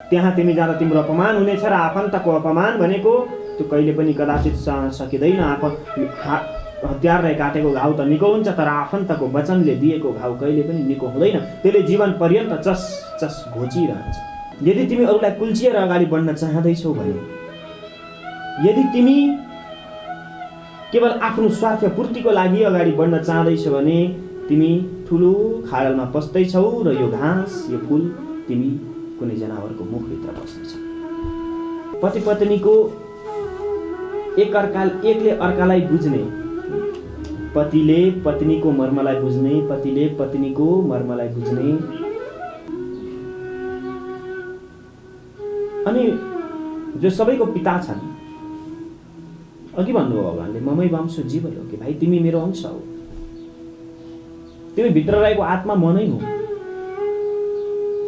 त्यहाँ तिमी जाँदा तिम्रो अपमान हुनेछ र आफन्तको अपमान भनेको त्यो कहिले पनि कदाचित सहन सकिँदैन। हतियारले काटेको घाउ त निको हुन्छ, तर आफन्तको वचनले दिएको घाउ कहिले पनि निको हुँदैन। त्यसले जीवन पर्यन्त चस चस घोचिरहन्छ। यदि तिमी अरूलाई कुल्चिएर अगाडि बढ्न चाहँदैछौ भने, यदि तिमी केवल आफ्नो स्वार्थ पूर्तिको लागि अगाडि बढ्न चाहँदैछौ भने तिमी ठुलो खाडलमा पस्दैछौ र यो घाँस, यो फूल तिमी कुनै जनावरको मुखभित्र पस्दैछौ। पति पत्नीको एकले अर्कालाई बुझ्ने, पतिले पत्नीको मर्मलाई बुझ्ने, पतिले पत्नीको मर्मलाई बुझ्ने, अनि जो सबैको पिता छन्। अघि भन्नुभयो भगवानले, ममै वंश जीव लोके, भाइ तिमी मेरो अंश हौ। तिमी भित्र रहेको आत्मा म नै हुँ।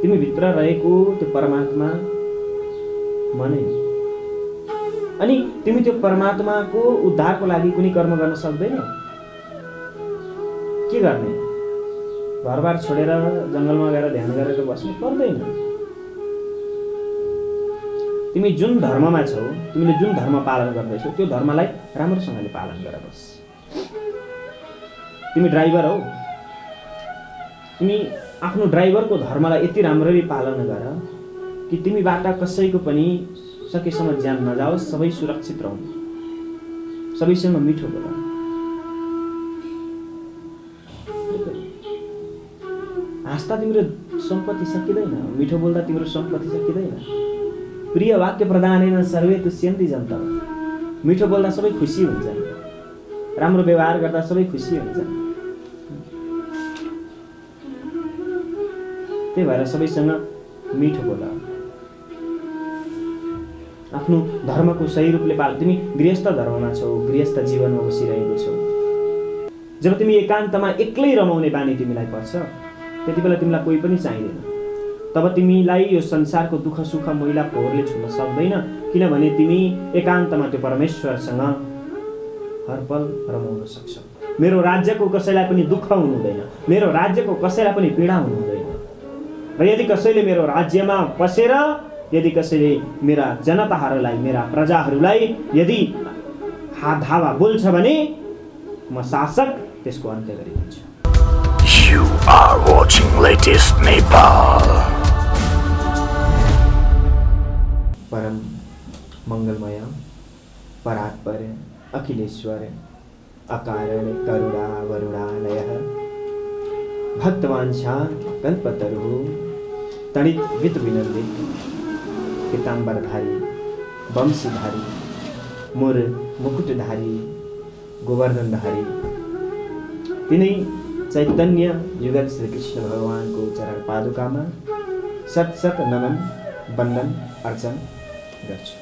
तिमी भित्र रहेको त्यो परमात्मा म नै हुँ। अनि तिमी त्यो परमात्माको उद्धारको लागि कुनै कर्म गर्न सक्दैनौ। के गर्ने? घरबार छोडेर जङ्गलमा गएर ध्यान गरेर बस्नु पर्दैन। तिमी जुन धर्ममा छौ, तिमीले जुन धर्म पालन गर्दैछौ, त्यो धर्मलाई राम्रोसँगले पालन गर बस। तिमी ड्राइभर हौ, तिमी आफ्नो ड्राइभरको धर्मलाई यति राम्ररी पालन गर कि तिमीबाट कसैको पनि सकेसम्म ज्यान नजाओस्, सबै सुरक्षित रहन्, सबैसँग मिठो बोल। हाँस्दा तिम्रो सम्पत्ति सकिँदैन, मिठो बोल्दा तिम्रो सम्पत्ति सकिँदैन। प्रिय वाक्य प्रदानेन सर्वे तुष्यन्ति जनता। मिठो बोल्दा सबै खुसी हुन्छन्, राम्रो व्यवहार गर्दा सबै खुसी हुन्छन्। त्यही भएर सबैसँग मिठो बोल, आफ्नो धर्मको सही रूपले पाल। तिमी गृहस्थ धर्ममा छौ, गृहस्थ जीवनमा बसिरहेको छौ। जब तिमी एकान्तमा एक्लै रमाउने बानी तिमीलाई पर्छ, त्यति बेला तिमीलाई कोही पनि चाहिँदैन। तब तिमीलाई यो संसारको दुःख सुख मैला फोहोरले छुन सक्दैन, किनभने तिमी एकान्तमा त्यो परमेश्वरसँग हरपल रमाउन सक्छौ। मेरो राज्यको कसैलाई पनि दुःख हुनु हुँदैन, मेरो राज्यको कसैलाई पनि पीडा हुनु हुँदैन। र यदि कसैले मेरो राज्यमा पसेर, यदि कसैले मेरा जनताहरूलाई, मेरा प्रजाहरूलाई यदि हात धावा बोल्छ भने म शासक त्यसको अन्त्य गरिदिन्छु। You are watching latest Nepal. परम मंगलमय, परात्पर, अखिलेश्वर, अकारण करुणा वरुणालय, भक्तवांछा कल्पतरु, तड़ित वित विनंदित, पीतांबरधारी, वंशीधारी, मुर मुकुटधारी, गोवर्धनधारी, तिनै चैतन्य युगत श्री कृष्ण भगवान को चरण पादुकामा सत सत नमन वंदन अर्चन गर्छु।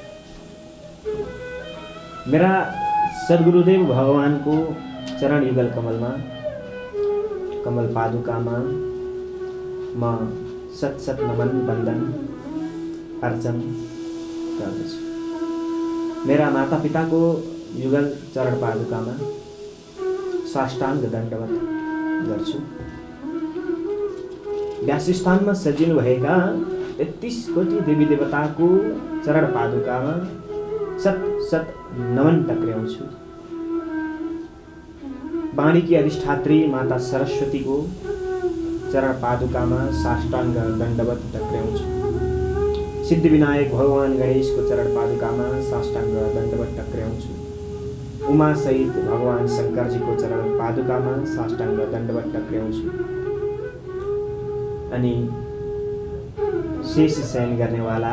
मेरा सद्गुरुदेव भगवान को चरण युगल कमलमा, कमल पादुकामा म सत सत नमन वंदन अर्चन गर्दछु। मेरा माता पिता को युगल चरण पादुकामा साष्टांग दण्डवत गर्छु। व्यासस्थानमा सजिनु भएका 33 कोटी देवी देवताको चरण पादुकामा सत सत नमन टक्र्याउँछु। वाणीकी अधिष्ठात्री माता सरस्वती को चरण पादुकामा साष्टांग दण्डवत टक्र्याउँछु। सिद्धि विनायक भगवान गणेश को चरण पादुकामा साष्टांग दण्डवत टक्र्याउँछु। उमा सहित भगवान शंकर जी को चरण पादुकामा साष्टांग दण्डवत टक्र्याउँछु। अनि शेष शयन गर्ने वाला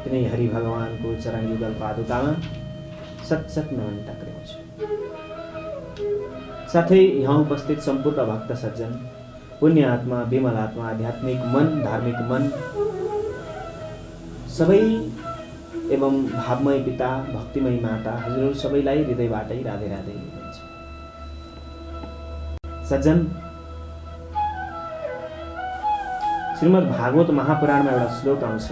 तिनै हरि भगवान को चरण युगल पादुकामा सत सत नमन टक्र्याउँछु। साथै यहाँ उपस्थित सम्पूर्ण भक्त सज्जन, पुण्य आत्मा, विमल आत्मा, आध्यात्मिक मन, धार्मिक मन, सबै एवं भावमय पिता, भक्तिमय माता, हजुरहरू सबैलाई हृदयबाटै राधे राधे भन्छ। सज्जन, श्रीमद् भागवत महापुराणमा एउटा श्लोक आउँछ,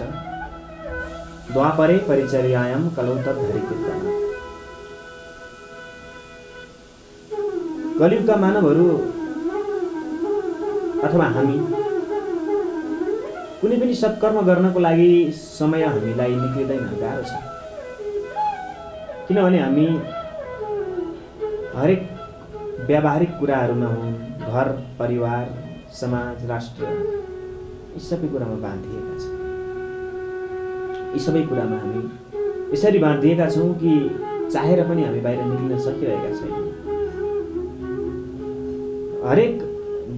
द्वापरे परिचर्यायाम कलौ तद्धरि कीर्तन। कलियुगका मानवहरू अथवा हामी कुनै पनि सत्कर्म गर्नको लागि समय हामीलाई निक्लिँदैन, गाह्रो छ। किनभने हामी हरेक व्यावहारिक कुराहरूमा हुन्, घर परिवार समाज राष्ट्र यी सबै कुरामा बाँधिएका छौँ। यी सबै कुरामा हामी यसरी बाँधिएका छौँ कि चाहेर पनि हामी बाहिर निक्लिन सकिरहेका छैनौँ। हरेक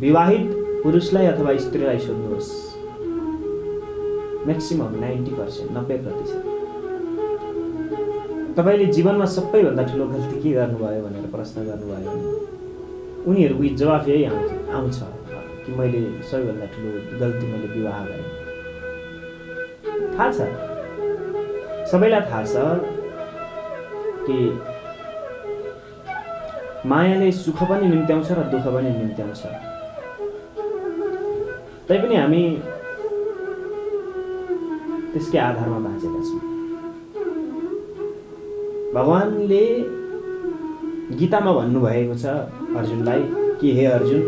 विवाहित पुरुषलाई अथवा स्त्रीलाई सोध्नुहोस्, म्याक्सिमम 90%, 90% तपाईँले जीवनमा सबैभन्दा ठुलो गल्ती के गर्नुभयो भनेर प्रश्न गर्नुभयो भने उनीहरूको जवाफ यही आउँछ कि मैले सबैभन्दा ठुलो गल्ती मैले विवाह गरेँ। थाहा छ, सबैलाई थाहा छ कि मायाले सुख पनि निम्त्याउँछ र दुःख पनि निम्त्याउँछ। तैपनि हामी त्यसकै आधारमा बाँचेका छौँ। भगवानले गीतामा भन्नुभएको छ अर्जुनलाई कि हे अर्जुन,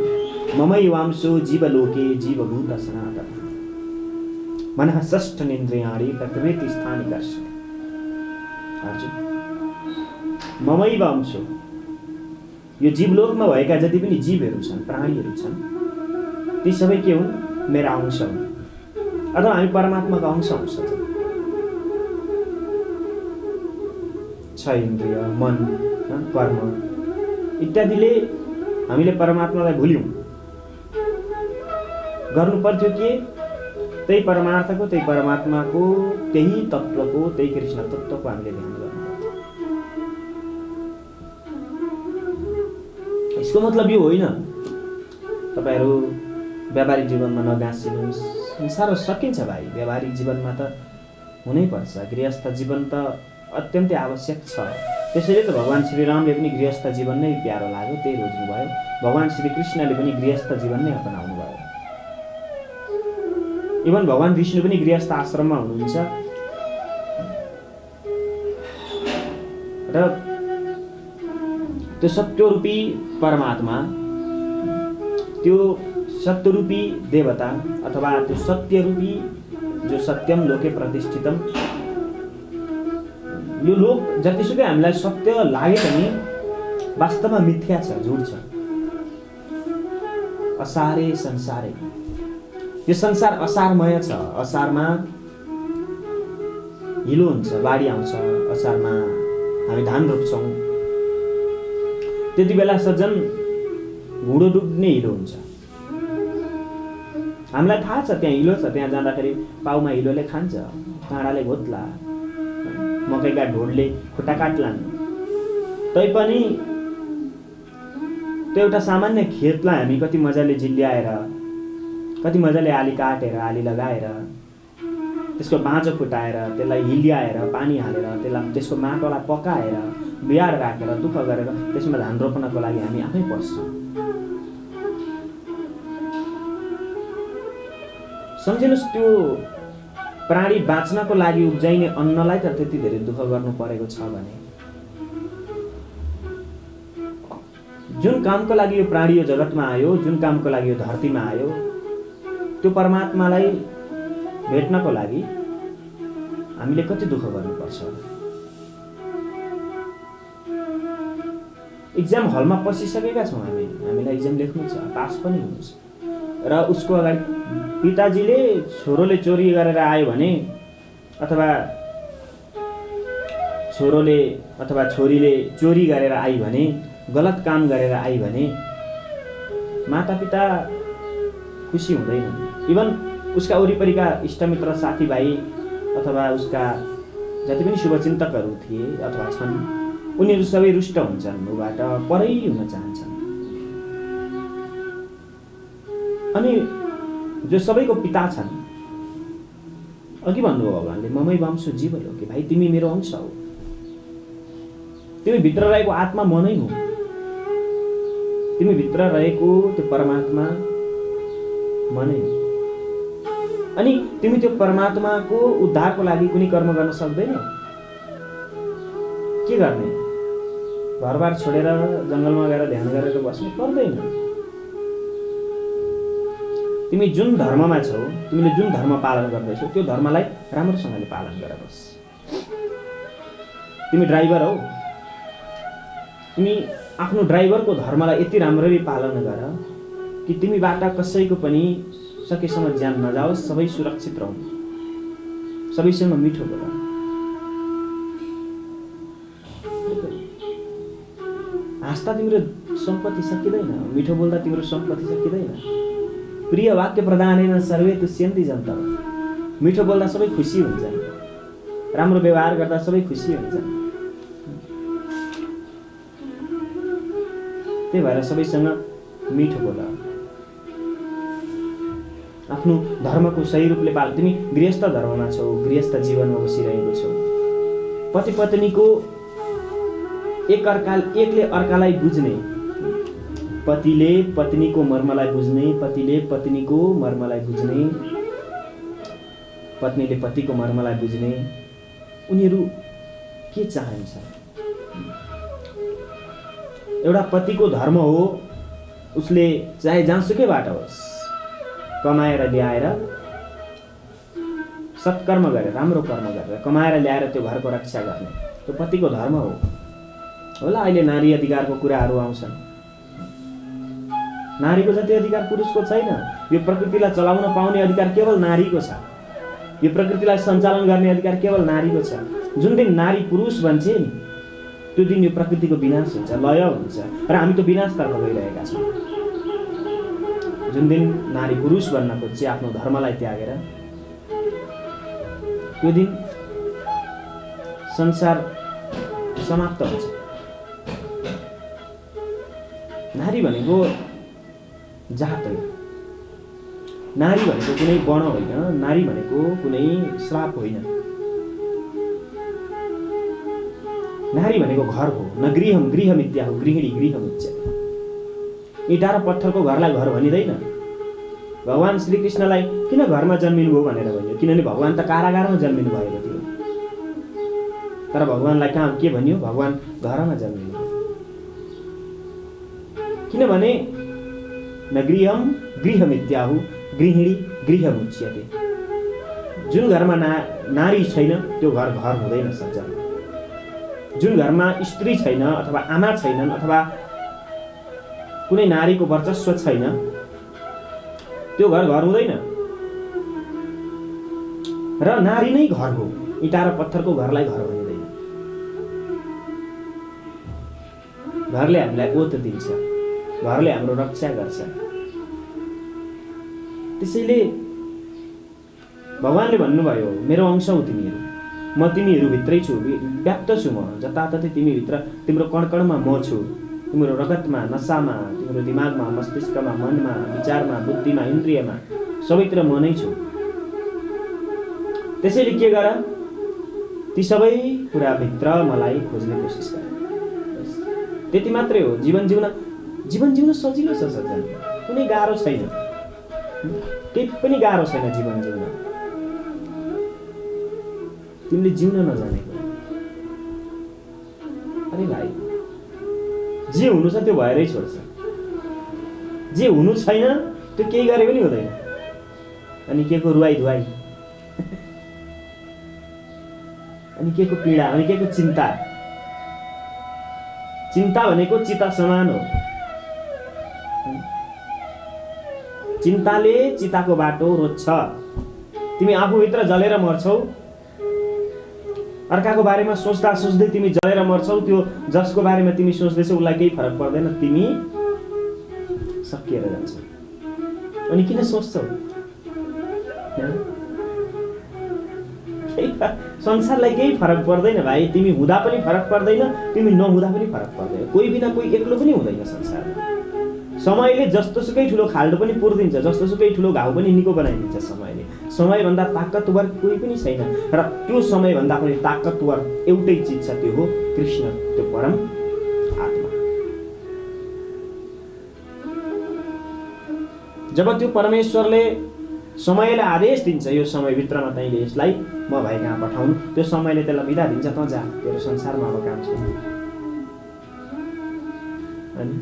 ममै वांशो जीवलोके जीवभूत सनातन मनः षष्ठेन्द्रियाणि प्रकृति स्थानि कर्षति। अर्जुन, ममै वांशो, यो जीवलोकमा भएका जति पनि जीवहरू छन्, प्राणीहरू छन्, ती सबै के हुन्? मेरा अंश हुन्, अथवा हामी परमात्माको अंश छौँ। 6 इन्द्रिय, मन, कर्म इत्यादिले हामीले परमात्मालाई भुल्यौँ। गर्नु पर्थ्यो के? त्यही परमार्थको, त्यही परमात्माको, त्यही तत्त्वको, त्यही कृष्ण तत्त्वको हामीले ध्यान गर्नु पर्थ्यो। यसको मतलब यो होइन तपाईँहरू व्यावहारिक जीवनमा नगाँसिनुहोस्। साह्रो सकिन्छ भाइ, व्यावहारिक जीवनमा त हुनैपर्छ। गृहस्थ जीवन त अत्यन्तै आवश्यक छ। त्यसैले त भगवान श्रीरामले पनि गृहस्थ जीवन नै प्यारो लाग्यो, त्यही रोज्नुभयो। भगवान श्रीकृष्णले पनि गृहस्थ जीवन नै अपनाउनु भयो। इभन भगवान विष्णु पनि गृहस्थ आश्रममा हुनुहुन्छ र त्यो सत्यरूपी परमात्मा, त्यो सत्यरूपी देवता अथवा त्यो सत्यरूपी जो सत्यम लोके प्रतिष्ठितम, यो लोक जतिसुकै हामीलाई सत्य लागे पनि वास्तवमा मिथ्या छ, झुट छ। असारे संसारे, यो संसार असारमय छ। असारमा हिलो हुन्छ, बाढी आउँछ। असारमा हामी धान रोप्छौँ, त्यति बेला सज्जन घुँडो डुब्ने हिलो हुन्छ। हामीलाई थाहा छ त्यहाँ हिलो छ, त्यहाँ जाँदाखेरि पाउमा हिलोले खान्छ, काँडाले घोत्ला, मकैका ढोडले खुट्टा काट्लान्। तैपनि त्यो एउटा सामान्य खेतलाई हामी कति मजाले जिल्ल्याएर, कति मजाले आली काटेर, आली लगाएर, त्यसको बाँझो फुटाएर, त्यसलाई हिल्याएर, पानी हालेर, त्यसको माटोलाई पकाएर, बियाड राखेर, दुःख गरेर त्यसमा धान रोप्नको लागि हामी आफै पस्छौँ। सम्झिनुहोस्, त्यो प्राणी बाँच्नको लागि उब्जाइने अन्नलाई त त्यति धेरै दुःख गर्नु परेको छ भने जुन कामको लागि यो प्राणी यो जगतमा आयो, जुन कामको लागि यो धरतीमा आयो, त्यो परमात्मालाई भेट्नको लागि हामीले कति दुःख गर्नुपर्छ। इक्जाम हलमा पसिसकेका छौँ हामी, हामीलाई इक्जाम लेख्नु छ, पास पनि हुनु छ, र उसको अगाडि पिताजीले छोरोले चोरी गरेर आयो भने अथवा छोरोले अथवा छोरीले चोरी गरेर आई भने, गलत काम गरेर आई भने मातापिता खुसी हुँदैनन्। इभन उसका वरिपरिका इष्टमित्र साथीभाइ अथवा उसका जति पनि शुभचिन्तकहरू थिए अथवा छन्, उनीहरू सबै रुष्ट हुन्छन्, उबाट परै हुन चाहन्छन्। अनि जो सबैको पिता छन्, अघि भन्नुभयो भगवानले ममै वांशो जीवलोके, भाइ तिमी मेरो अंश हौ, तिमी भित्र रहेको आत्मा म नै हुँ, तिमी भित्र रहेको त्यो परमात्मा म नै हुँ। अनि तिमी त्यो परमात्माको उद्धारको लागि कुनै कर्म गर्न सक्दैनौ। के गर्ने? घरबार छोडेर जङ्गलमा गएर ध्यान गरेर बस्नु पर्दैन। तिमी जुन धर्ममा छौ, तिमीले जुन धर्म पालन गर्दैछौ त्यो धर्मलाई राम्रोसँगले पालन गर बस। तिमी ड्राइभर हौ, तिमी आफ्नो ड्राइभरको धर्मलाई यति राम्ररी पालन गर कि तिमीबाट कसैको पनि सकेसम्म ज्यान नजाओस्, सबै सुरक्षित रहौँ, सबैसँग मिठो बोल। हाँस्दा तिम्रो सम्पत्ति सकिँदैन, मिठो बोल्दा तिम्रो सम्पत्ति सकिँदैन। प्रिय वाक्य प्रदानेन सर्वे तुष्यन्ति जनता। मिठो बोल्दा सबै खुसी हुन्छन्, राम्रो व्यवहार गर्दा सबै खुसी हुन्छन्। त्यही भएर सबैसँग मिठो बोल, आफ्नो धर्मको सही रूपले पाल। तिमी गृहस्थ धर्ममा छौ, गृहस्थ जीवनमा बसिरहेको छौ। पति पत्नीको एकले अर्कालाई बुझ्ने, पतिले पत्नीको मर्मलाई बुझ्ने, पतिले पत्नीको मर्मलाई बुझ्ने, पत्नीले पतिको मर्मलाई बुझ्ने, उनीहरू के चाहन्छ? एउटा पतिको धर्म हो उसले चाहे जहाँसुकैबाट होस् कमाएर ल्याएर सत्कर्म गरेर, राम्रो कर्म गरेर कमाएर ल्याएर त्यो घरको रक्षा गर्ने, त्यो पतिको धर्म हो। होला अहिले नारी अधिकारको कुराहरू आउँछन्, नारीको जति अधिकार पुरुषको छैन। यो प्रकृतिलाई चलाउन पाउने अधिकार केवल नारीको छ, यो प्रकृतिलाई सञ्चालन गर्ने अधिकार केवल नारीको छ। जुन दिन नारी पुरुष बन्छ नि त्यो दिन यो प्रकृतिको विनाश हुन्छ, लय हुन्छ र हामी त्यो विनाशतर्फ गइरहेका छौँ। जुन दिन नारी पुरुष बन्न खोज्छ आफ्नो धर्मलाई त्यागेर, त्यो दिन संसार समाप्त हुन्छ। नारी भनेको जात होइन, नारी भनेको कुनै वर्ण होइन, नारी भनेको कुनै श्राप होइन। नारी भनेको घर हो, न गृहम गृहमित्या हो, गृहिणी गृहमित्या। इँटा र पत्थरको घरलाई घर भनिँदैन। भगवान श्रीकृष्णलाई किन घरमा जन्मिनु भयो भनेर भनियो? किनभने भगवान त कारागारमा जन्मिनु भएको थियो, तर भगवानलाई कहाँ के भनियो? भगवान घरमा जन्मिनु भयो। किनभने न गृहम गृहमित्याहु गृहिणी गृहमुच्यते। जुन घरमा नारी छैन त्यो घर घर हुँदैन सज्जन। जुन घरमा स्त्री छैन अथवा आमा छैनन् अथवा कुनै नारीको वर्चस्व छैन त्यो घर घर हुँदैन। र नारी नै घर हो, इँटा र पत्थरको घरलाई घर भनिँदैन। घरले हामीलाई ओत दिन्छ, घरले हाम्रो रक्षा गर्छ। त्यसैले भगवानले भन्नुभयो मेरो अंश हौ तिमीहरू, म तिमीहरूभित्रै छु, व्याप्त छु म। जताततै तिमीभित्र, तिम्रो कणकणमा म छु, तिम्रो रगतमा, नसामा, तिम्रो दिमागमा, मस्तिष्कमा, मनमा, विचारमा, बुद्धिमा, इन्द्रियमा, सबैतिर म नै छु। त्यसैले के गर? ती सबै कुराभित्र मलाई खोज्ने कोसिस गर। त्यति मात्रै हो। जीवन जिउन सजिलो छ सज्जन, कुनै गाह्रो छैन, केही पनि गाह्रो छैन जीवन जिउन। तिमीले जिउन नजानेको। अरे भाइ, जे हुनु छ त्यो भएरै छोड्छ, जे हुनु छैन त्यो केही गरे पनि हुँदैन। अनि के को रुवाई धुवाई, अनि के को पीडा, अनि के को चिन्ता। चिन्ता भनेको चिता समान हो। चिन्ताले चिताको बाटो रोज्छ। तिमी आफूभित्र जलेर मर्छौ, अर्काको बारेमा सोच्दा सोच्दै तिमी जलेर मर्छौ। त्यो जसको बारेमा तिमी सोच्दैछौ उसलाई केही फरक पर्दैन, तिमी सकिएर जान्छौ। अनि किन सोच्छौ? संसारलाई केही फरक पर्दैन भाइ। तिमी हुँदा पनि फरक पर्दैन, तिमी नहुँदा पनि फरक पर्दैन। कोही बिना कोही एक्लो पनि हुँदैन संसारमा। समयले जस्तोसुकै ठुलो खाल्डो पनि पुर्दिन्छ, जस्तोसुकै ठुलो घाउ पनि निको बनाइदिन्छ समयले। समयभन्दा ताकतवर कोही पनि छैन। र त्यो समयभन्दा पनि ताकतवर एउटै चिज छ, त्यो हो कृष्ण, त्यो परम आत्मा। जब त्यो परमेश्वरले समयलाई आदेश दिन्छ यो समयभित्रमा तैँले यसलाई म भाइ कहाँ पठाउनु, त्यो समयले त्यसलाई बिदा दिन्छ, त जा, तेरो संसारमा अब काम छैन। अनि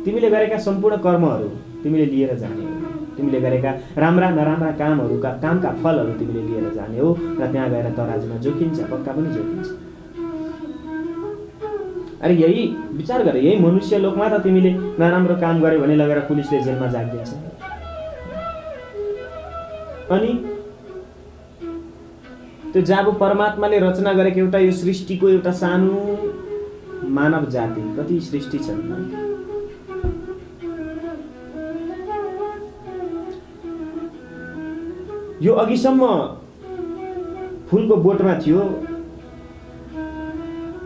तिमीले गरेका सम्पूर्ण कर्महरू तिमीले लिएर जाने हो। तिमीले गरेका राम्रा नराम्रा कामका फलहरू तिमीले लिएर जाने हो र त्यहाँ गएर तराजुमा जोखिन्छ, पक्का पनि जोखिन्छ। अरे यही विचार गरे, यही मनुष्य लोकमा त तिमीले नराम्रो काम गर्यो भने लगेर पुलिसले जेलमा झागिदिन्छ। अनि त्यो जब परमात्माले रचना गरेको एउटा यो सृष्टिको एउटा सानो मानव जाति, कति सृष्टि छन्। यो अघिसम्म फुलको बोटमा थियो,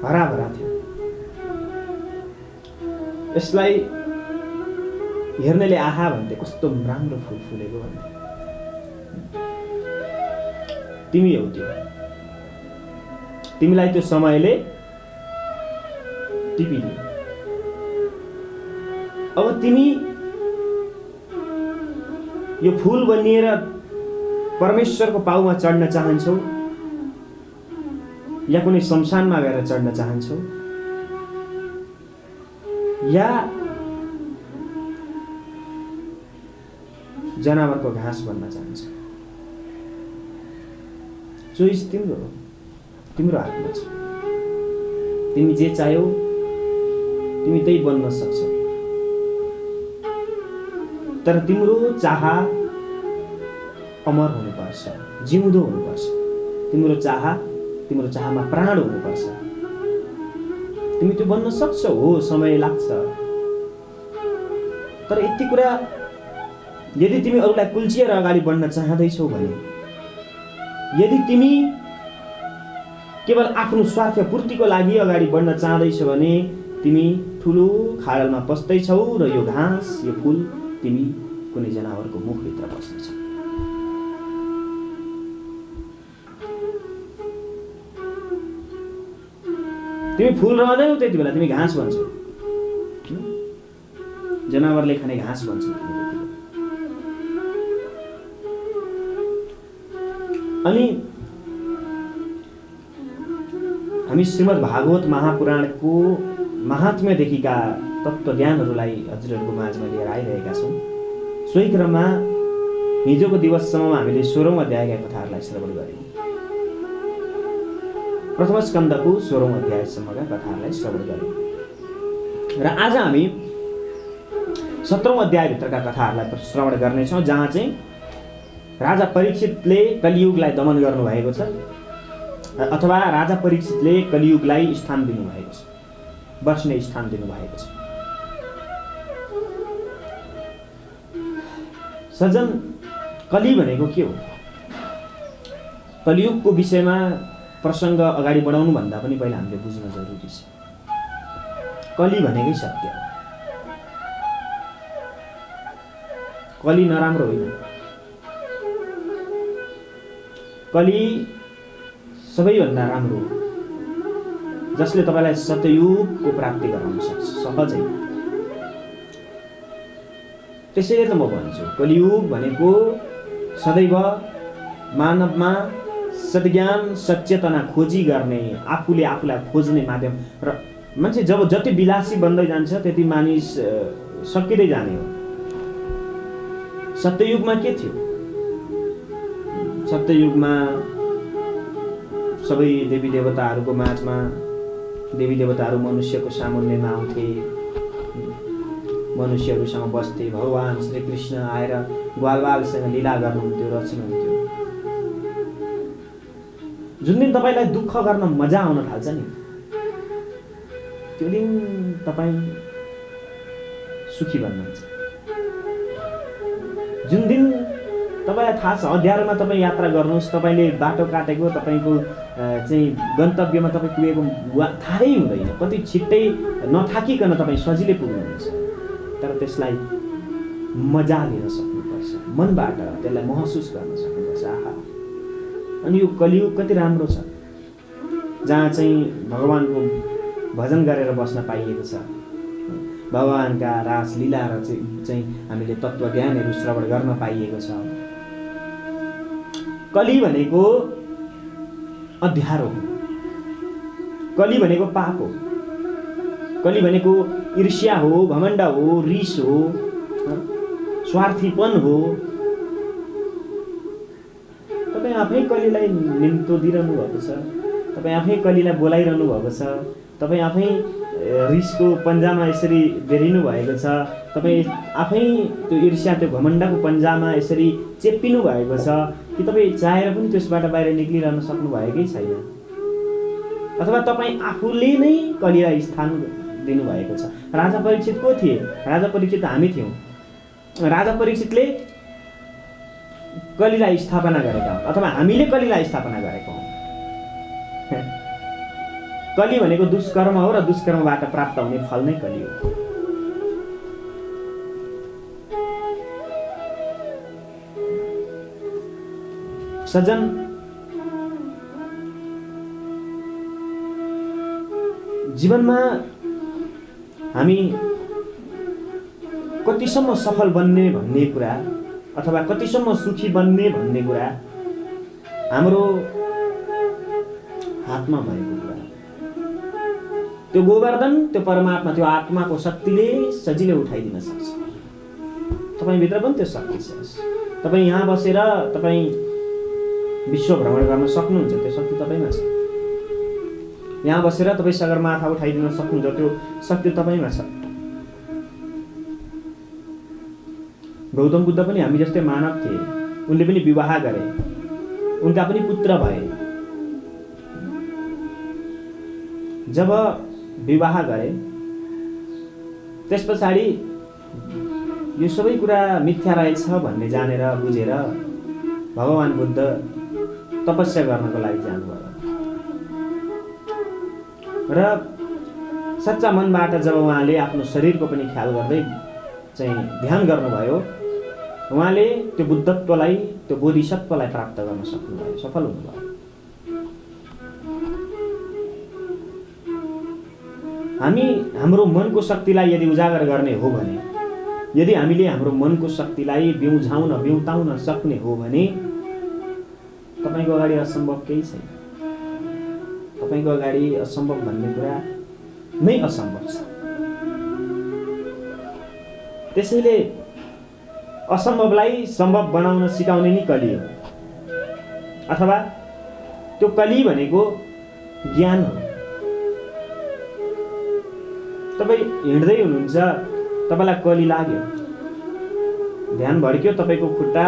हराभरा थियो। यसलाई हेर्नेले आहा भन्थे, कस्तो राम्रो फुल फुलेको भन्थे। तिमी हौ त्यो, तिमीलाई त्यो समयले टिपिदियो। अब तिमी यो फुल बनिएर परमेश्वरको पाउमा चढ्न चाहन्छौ या कुनै शमशानमा गएर चढ्न चाहन्छौ या जनावरको घाँस बन्न चाहन्छौ? चोइस तिम्रो हो, तिम्रो हातमा छ। तिमी जे चाह्यौ तिमी त्यही बन्न सक्छौ, तर तिम्रो चाह अमर हुनुपर्छ, जिउँदो हुनुपर्छ। तिम्रो चाहमा प्राण हुनुपर्छ। तिमी त्यो बन्न सक्छौ, हो समय लाग्छ। तर यति कुरा, यदि तिमी अरूलाई कुल्चिएर अगाडि बढ्न चाहँदैछौ भने, यदि तिमी केवल आफ्नो स्वार्थ पूर्तिको लागि अगाडि बढ्न चाहँदैछौ भने तिमी ठुलो खाडलमा पस्दैछौ र यो घाँस, यो फुल तिमी कुनै जनावरको मुखभित्र बस्नेछौ। तिमी फुल रहँदैनौ, त्यति बेला तिमी घाँस बन्छौ। जनावरले खाने घाँस बन्छौ। अनि हामी श्रीमद् भागवत महापुराणको महात्म्यदेखिका तत्त्वज्ञानहरूलाई हजुरहरूको माझमा लिएर आइरहेका छौँ। सोही क्रममा हिजोको दिवससम्ममा हामीले 16औं अध्यायका कथाहरूलाई श्रवण गर्यौँ। प्रथम स्कन्धको 16औं अध्यायसम्मका कथाहरूलाई श्रवण गर्यौँ र आज हामी 17औं अध्यायभित्रका कथाहरूलाई श्रवण गर्नेछौँ, जहाँ चाहिँ राजा परीक्षितले कलियुगलाई दमन गर्नुभएको छ, अथवा राजा परीक्षितले कलियुगलाई स्थान दिनुभएको छ, बस्ने स्थान दिनुभएको छ। सज्जन, कलि भनेको के हो? कलियुगको विषयमा प्रसङ्ग अगाडि बढाउनु भन्दा पनि पहिला हामीले बुझ्न जरुरी छ। कलि भनेकै सत्य हो। कलि नराम्रो होइन। कलि सबैभन्दा राम्रो हो, जसले तपाईलाई सत्ययुगको प्राप्ति गराउन सक्छ सहजै। त्यसैले त म भन्छु, कलियुग भनेको सदैव मानवमा सद्ज्ञान सचेतना खोजी गर्ने, आफूले आफूलाई खोज्ने माध्यम। र मान्छे जब जति विलासी बन्दै जान्छ त्यति मानिस सकिँदै जाने हो। सत्ययुगमा के थियो? सत्ययुगमा सबै देवी देवताहरूको माझमा देवी देवताहरू मनुष्यको सामुन्नेमा आउँथे, मनुष्यहरूसँग बस्थे। भगवान श्री कृष्ण आएर ग्वालबालसँग लीला गर्नुहुन्थ्यो, रच्नुहुन्थ्यो। जुन दिन तपाईलाई दुःख गर्न मजा आउन थाल्छ नि, त्यो दिन तपाईँ सुखी बन्नुहुन्छ। जुन दिन तपाईलाई थाहा छ अँध्यारोमा तपाईँ यात्रा गर्नुहोस्, तपाईँले बाटो काटेको, तपाईँको चाहिँ गन्तव्यमा तपाईँ पुगेको थाहै हुँदैन, कति छिट्टै नथाकिकन तपाईँ सजिलै पुग्नुहुन्छ। तर त्यसलाई मजा लिन सक्नुपर्छ, मनबाट त्यसलाई महसुस गर्न सक्नुपर्छ। आहा, अनि यो कलियुग कति राम्रो छ, जहाँ चाहिँ भगवानको भजन गरेर बस्न पाइएको छ, भगवानका रासलीला र चाहिँ हामीले तत्त्वज्ञानहरू श्रवण गर्न पाइएको छ। कलि भनेको अँध्यारो हो, कलि भनेको पाप हो, कली भनेको ईर्ष्या हो, घमण्ड हो, रिस हो, स्वार्थीपन हो। तपाईँ आफै कलीलाई निम्तो दिइरहनु भएको छ, तपाईँ आफै कलीलाई बोलाइरहनु भएको छ, तपाईँ आफै रिसको पन्जामा यसरी बेरिनु भएको छ, तपाईँ आफै त्यो ईर्ष्या त्यो घमण्डको पन्जामा यसरी चेप्पिनु भएको छ कि तपाईँ चाहेर पनि त्यसबाट बाहिर निक्लिरहन सक्नु भएकै छैन, अथवा तपाईँ आफूले नै कलीलाई स्थान दिनुभएको छ। राजा परीक्षित को थिए? राजा परीक्षित हामी थियौँ। राजा परीक्षितले कलीलाई स्थापना गरेका हौँ अथवा हामीले कलीलाई स्थापना गरेका हौँ। कली भनेको दुष्कर्म हो र दुष्कर्मबाट प्राप्त हुने फल नै कली हो। सज्जन, जीवनमा हामी कतिसम्म सफल बन्ने भन्ने कुरा अथवा कतिसम्म सुखी बन्ने भन्ने कुरा हाम्रो हातमा भएको कुरा। त्यो गोवर्धन, त्यो परमात्मा, त्यो आत्माको शक्तिले सजिलै उठाइदिन सक्छ। तपाईभित्र पनि त्यो शक्ति छ। तपाईँ यहाँ बसेर तपाईँ विश्व भ्रमण गर्न सक्नुहुन्छ, त्यो शक्ति तपाईँमा छ। यहाँ बसेर तपाईँ सगरमाथा उठाइदिन सक्नुहुन्छ, त्यो शक्ति तपाईँमा छ। गौतम बुद्ध पनि हामी जस्तै मानव थिए, उनले पनि विवाह गरे, उनका पनि पुत्र भए। जब विवाह गरे त्यस पछाडि यो सबै कुरा मिथ्या रहेछ भन्ने जानेर बुझेर भगवान बुद्ध तपस्या गर्नको लागि जानुभयो र सच्चा मनबाट जब उहाँले आफ्नो शरीरको पनि ख्याल गर्दै चाहिँ ध्यान गर्नुभयो, उहाँले त्यो बुद्धत्वलाई, त्यो बोधिसत्वलाई प्राप्त गर्न सक्नुभयो, सफल हुनुभयो। हामी हाम्रो मनको शक्तिलाई यदि उजागर गर्ने हो भने, यदि हामीले हाम्रो मनको शक्तिलाई बिउताउन सक्ने हो भने तपाईको अगाडि असम्भव केही छैन। तपाईको अगाडि असम्भव भन्ने कुरा नै असम्भव छ। त्यसैले असम्भवलाई सम्भव बनाउन सिकाउने नै कली हो, अथवा त्यो कली भनेको ज्ञान हो। तपाईँ हिँड्दै हुनुहुन्छ, तपाईँलाई कली लाग्यो, ध्यान भड्क्यो, तपाईँको खुट्टा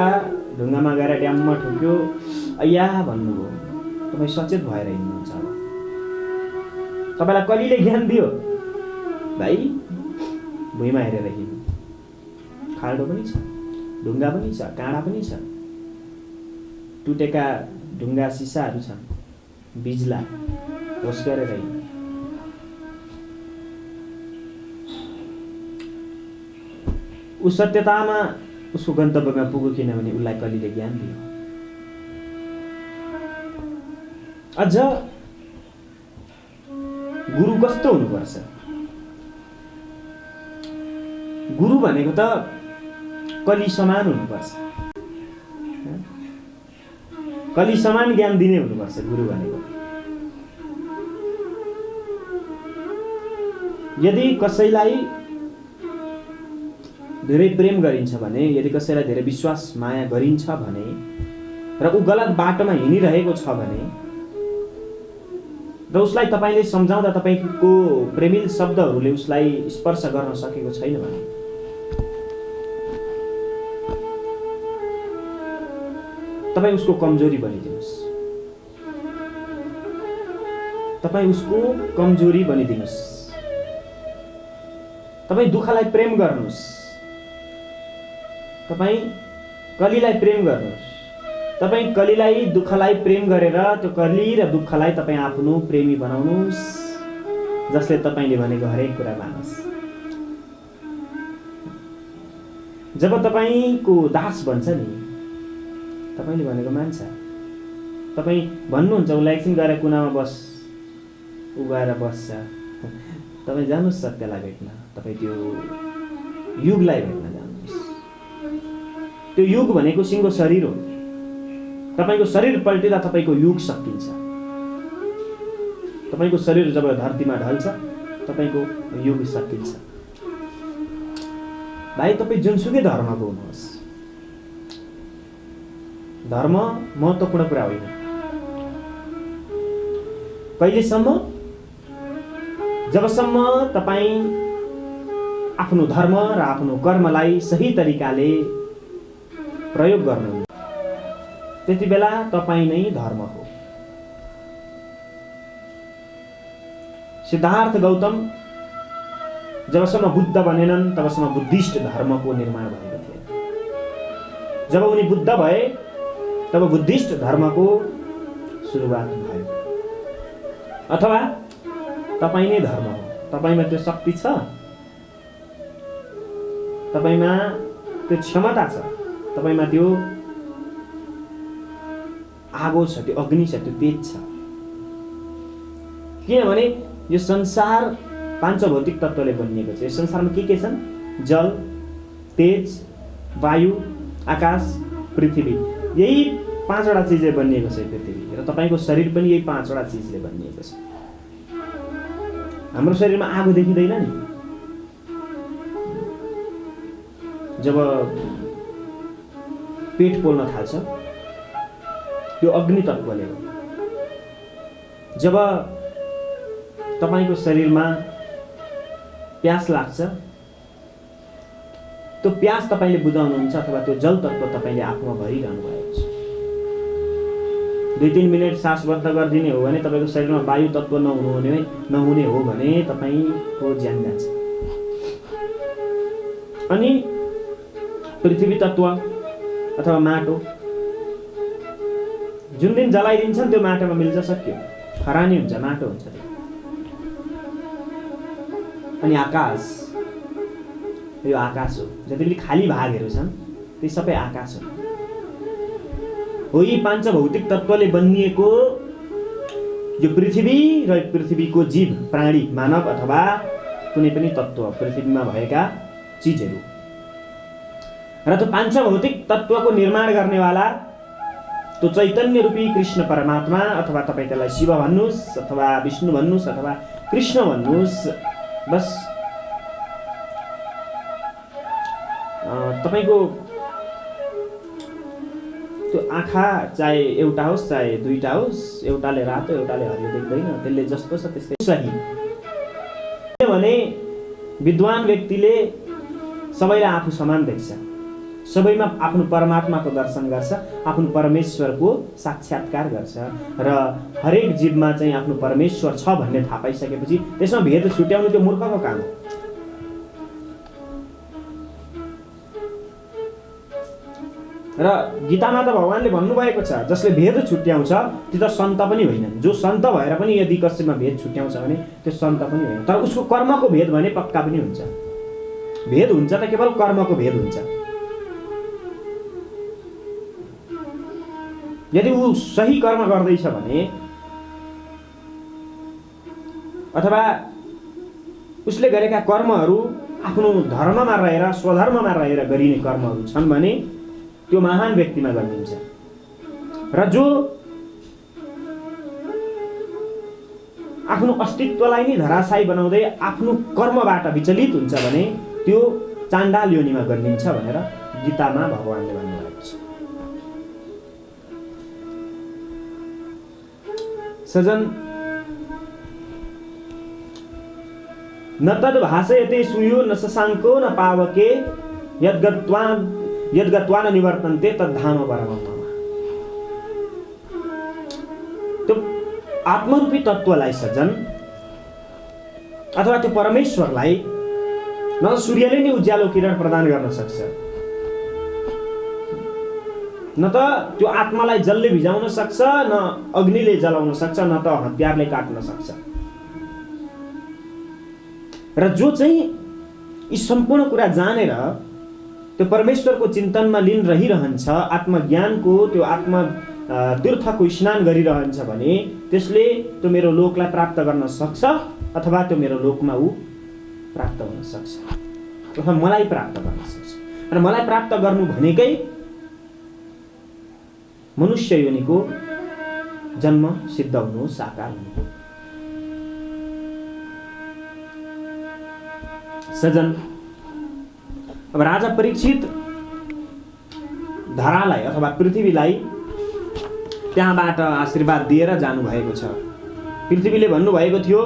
ढुङ्गामा गएर ड्याममा ठोक्यो, अय्या भन्नुभयो, तपाईँ सचेत भएर हिँड्नुहुन्छ। तपाईँलाई कलीले ज्ञान दियो, भाइ भुइँमा हेरेर हिँड्नु। खाल्डो पनि छ, ढुङ्गा पनि छ, काँडा पनि छ, टुटेका ढुङ्गा सिसाहरू छन्, बिजला होस गरेर हिँड्नु। ऊ सत्यतामा उसको गन्तव्यमा पुग्यो किनभने उसलाई कलीले ज्ञान दियो। अझ गुरु कस्तो हुनुपर्छ? गुरु भनेको त कली समान हुनुपर्छ, कली समान ज्ञान दिने हुनुपर्छ गुरु भनेको। यदि कसैलाई धेरै प्रेम गरिन्छ भने, यदि कसैलाई धेरै विश्वास माया गरिन्छ भने र ऊ गलत बाटोमा हिँडिरहेको छ भने र उसलाई तपाईले सम्झाउँदा तपाईको प्रेमिल शब्दहरूले उसलाई स्पर्श गर्न सकेको छैन भने तपाईँ उसको कमजोरी बनिदिनुस्। तपाईँ उसको कमजोरी बनिदिनुस्। तपाईँ दुःखलाई प्रेम गर्नुस्। तपाईँ कलीलाई प्रेम गर्नुहोस्। तपाईँ कलीलाई दुःखलाई प्रेम गरेर त्यो कली र दुःखलाई तपाईँ आफ्नो प्रेमी बनाउनुहोस्, जसले तपाईँले भनेको हरेक कुरा मानोस्। जब तपाईँको दास बन्छ नि, तपाईँले भनेको मान्छ। तपाईँ भन्नुहुन्छ उसलाई एकछिन गएर कुनामा बस, ऊ गएर बस्छ। तपाईँ जानुहोस् सत्यलाई भेट्न, तपाईँ त्यो युगलाई भेट्न जानुहोस्। त्यो युग भनेको सिंहको शरीर हो। तपाईको शरीर पल्टिँदा तपाईको युग सकिन्छ। तपाईको शरीर जब धरतीमा ढल्छ तपाईको युग सकिन्छ। भाइ तपाई जुनसुकै धर्मको हुनुहोस्, धर्म महत्त्वपूर्ण कुरा होइन। कहिलेसम्म? जबसम्म तपाई आफ्नो धर्म र आफ्नो कर्मलाई सही तरिकाले प्रयोग गर्नुहुन्छ, त्यति बेला तपाई नै धर्म हो। सिद्धार्थ गौतम जबसम्म बुद्ध बनेनन् तबसम्म बुद्धिस्ट धर्मको निर्माण भएको थियो। जब उनी बुद्ध भए तब बुद्धिस्ट धर्मको सुरुवात भयो। अथवा तपाईं नै धर्म हो। तपाईमा त्यो शक्ति छ, तपाईमा त्यो क्षमता छ, तपाईमा त्यो आगो छ, त्यो अग्नि छ, त्यो तेज छ। किनभने यो संसार पाञ्चभौतिक तत्त्वले बनिएको छ। यस संसारमा के छन्? जल, तेज, वायु, आकाश, पृथ्वी। यही 5वटा चिजले बनिएको छ पृथ्वी। र तपाईको शरीर पनि यही 5वटा चिजले बनिएको छ। हाम्रो शरीरमा आगो देखिँदैन नि। जब पेट पोल्न थाल्छ त्यो अग्नि तत्त्वले हो। जब तपाईको शरीरमा प्यास लाग्छ, त्यो प्यास तपाईले बुझाउनुहुन्छ अथवा त्यो जल तत्त्व तपाईले आफूमा भरिरहनु भएको छ। 2-3 मिनेट सास बन्द गरिदिने हो भने तपाईको शरीरमा वायु तत्त्व नहुने हो भने तपाईको ज्यान जान्छ। अनि पृथ्वी तत्त्व अथवा माटो जुन दिन जलाइदिन्छन् त्यो माटोमा मिल्छ, सक्यो, खरानी हुन्छ, माटो हुन्छ। अनि आकाश, यो आकाश हो। जति पनि खाली भागहरू छन् ती सबै आकाश हो। यी पाञ्चभौतिक तत्त्वले बनिएको यो पृथ्वी र पृथ्वीको जीव, प्राणी, मानव अथवा कुनै पनि तत्त्व, पृथ्वीमा भएका चिजहरू। र त्यो पाञ्चभौतिक तत्त्वको निर्माण गर्नेवाला त्यो चैतन्य रूपी कृष्ण परमात्मा, अथवा तपाईँ त्यसलाई शिव भन्नुहोस् अथवा विष्णु भन्नुहोस् अथवा कृष्ण भन्नुहोस्, बस तपाईको त्यो आँखा चाहे एउटा होस् चाहे दुईटा होस्, एउटाले रातो एउटाले हरियो देख्दैन, त्यसले जस्तो छ त्यस्तै सही। किनभने विद्वान व्यक्तिले सबैलाई आफू समान देख्छ, सबैमा आफ्नो परमात्माको दर्शन गर्छ, आफ्नो परमेश्वरको साक्षात्कार गर्छ र हरेक जीवमा चाहिँ आफ्नो परमेश्वर छ भन्ने थाहा पाइसकेपछि त्यसमा भेद छुट्याउनु त्यो मूर्खको काम हो। र गीतामा त भगवानले भन्नुभएको छ, जसले भेद छुट्याउँछ त्यो त सन्त पनि होइनन्। जो सन्त भएर पनि यदि कसैमा भेद छुट्याउँछ भने त्यो सन्त पनि होइन। तर उसको कर्मको भेद भने पक्का पनि हुन्छ। भेद हुन्छ त केवल कर्मको भेद हुन्छ। यदि ऊ सही कर्म गर्दैछ भने अथवा उसले गरेका कर्महरू आफ्नो धर्ममा रहेर, स्वधर्ममा रहेर गरिने कर्महरू छन् भने त्यो महान व्यक्तिमा गनिन्छ। र जो आफ्नो अस्तित्वलाई नै धराशायी बनाउँदै आफ्नो कर्मबाट विचलित हुन्छ भने त्यो चाण्डाल योनिमा गनिन्छ भनेर गीतामा भगवानले भन्नुभएको छ। सजन, न तद् भाषयते सूर्यो न शशाङ्को न पावके यद्गत्वा न निवर्तन्ते तद्धाम परमं मम। त्यो आत्मरूपी तत्त्वलाई सजन अथवा त्यो परमेश्वरलाई न सूर्यले नै उज्यालो किरण प्रदान गर्न सक्छ, न त त्यो आत्मालाई जलले भिजाउन सक्छ, न अग्निले जलाउन सक्छ, न त हतियारले काट्न सक्छ। र जो चाहिँ यी सम्पूर्ण कुरा जानेर त्यो परमेश्वरको चिन्तनमा लीन रहिरहन्छ, आत्मज्ञानको त्यो आत्म तीर्थको स्नान गरिरहन्छ भने त्यसले त्यो मेरो लोकलाई प्राप्त गर्न सक्छ अथवा त्यो मेरो लोकमा ऊ प्राप्त हुन सक्छ अथवा मलाई प्राप्त गर्न सक्छ। र मलाई प्राप्त गर्नु भनेकै मनुष्य योनिको जन्म सिद्ध हुनु, साकार हुनु। सजन, अब राजा परीक्षित धरालाई अथवा पृथ्वीलाई त्यहाँबाट आशीर्वाद दिएर जानुभएको छ। पृथ्वीले भन्नुभएको थियो,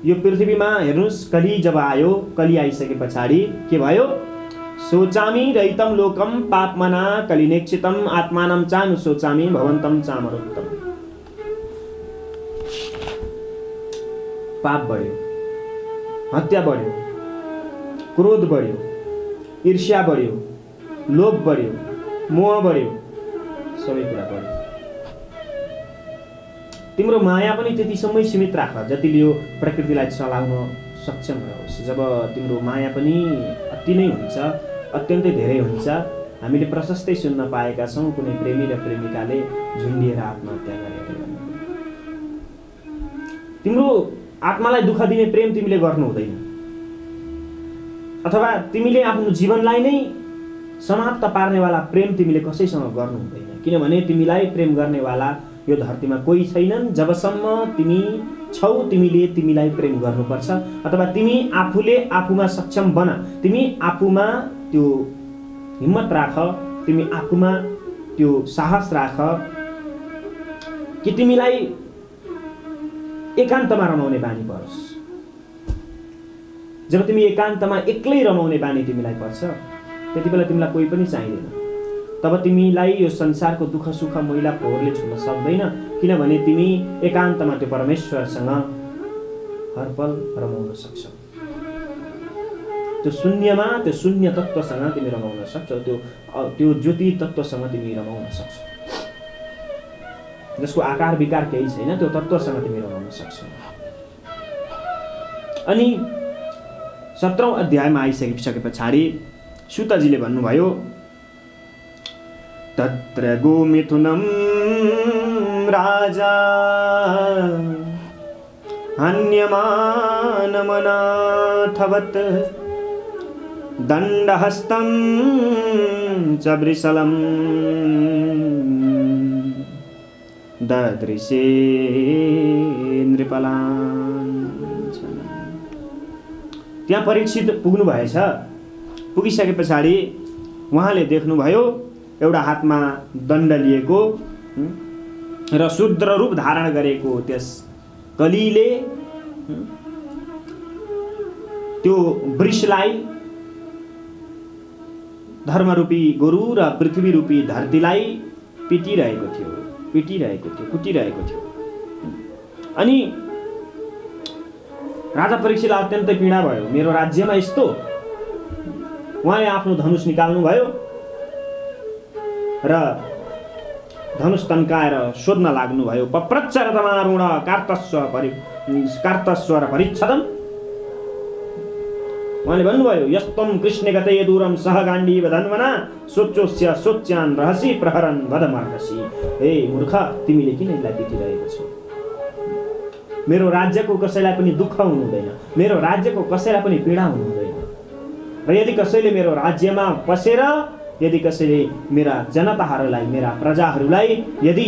यो पृथ्वीमा हेर्नुहोस्, कली जब आयो, कली आइसके पछाडि के भयो? सोचामी रहितम लोकम पापमना कलिनेक्षितम आत्मानं चानु सोचामी भवन्तम चामरोत्तम। पाप बढ्यो, हत्या बढ्यो, क्रोध बढ्यो, ईर्ष्या बढ्यो, लोभ बढ्यो, मोह बढ्यो, सबै कुरा बढ्यो। तिम्रो माया पनि त्यतिसम्मै सीमित राख जतिले यो प्रकृतिलाई चलाउन सक्षम रहोस्। जब तिम्रो माया पनि अति नै हुन्छ, अत्यन्तै धेरै हुन्छ, हामीले प्रशस्तै सुन्न पाएका छौँ कुनै प्रेमी र प्रेमिकाले झुन्डिएर आत्महत्या गरेको। तिम्रो आत्मालाई दुःख दिने प्रेम तिमीले गर्नु हुँदैन, अथवा तिमीले आफ्नो जीवनलाई नै समाप्त पार्नेवाला प्रेम तिमीले कसैसँग गर्नु हुँदैन, किनभने तिमीलाई प्रेम गर्नेवाला यो धरतीमा कोही छैनन्। जबसम्म तिमी छौ तिमीले तिमीलाई प्रेम गर्नुपर्छ, अथवा तिमी आफूले आफूमा सक्षम बन, तिमी आफूमा त्यो हिम्मत राख, तिमी आफूमा त्यो साहस राख कि तिमीलाई एकान्तमा रमाउने बानी परोस्। जब तिमी एकान्तमा एक्लै रमाउने बानी तिमीलाई पर्छ, त्यति बेला तिमीलाई कोही पनि चाहिँदैन। तब तिमीलाई यो संसारको दुःख सुख मैला फोहोरले छुन सक्दैन, किनभने तिमी एकान्तमा त्यो परमेश्वरसँग हर पल रमाउन सक्छौ। त्यो शून्यमा, त्यो शून्य तत्त्वसँग तिमी रमाउन सक्छौ, त्यो ज्योति तत्त्वसँग तिमी रमाउन सक्छौ, जसको आकार विकार केही छैन, त्यो तत्त्वसँग तिमी रमाउन सक्छौ। अनि 17औं अध्यायमा आइसके पछाडि सुतजीले भन्नुभयो, तत्र गोमिथुनं राजा हन्यमानमनाथवत् दण्डहस्तं च वृषलं ददृशे नृपलाञ्छनं। त्यहाँ परीक्षित पुग्नु भएछ। पुगिसके पछाडि उहाँले देख्नुभयो एउटा हातमा दण्ड लिएको र शुद्र रूप धारण गरेको त्यस कलीले त्यो वृषलाई, धर्मरूपी गोरु र पृथ्वीरूपी धरतीलाई पिटिरहेको थियो, कुटिरहेको थियो। अनि राजा परीक्षितलाई अत्यन्तै पीडा भयो। मेरो राज्यमा यस्तो। उहाँले आफ्नो धनुष निकाल्नु भयो र धनुष तन्काएर सोध्न लाग्नुभयो, पप्रच्छ रथमारूढ कार्तस्वर परिच्छदम्। उहाँले भन्नुभयो, यस्तम कृष्ण गते दूरम सह गाण्डीव धन्वना सोच्योस्य सोच्यान रहसी प्रहरन वधमर्हसी। हे मूर्ख, तिमीले किन यसलाई पिटिरहेको छौ? मेरो राज्यको कसैलाई पनि दुःख हुनु हुँदैन, मेरो राज्यको कसैलाई पनि पीडा हुनु हुँदैन। र यदि कसैले मेरो राज्यमा पसेर, यदि कसैले मेरा जनताहरूलाई, मेरा प्रजाहरूलाई यदि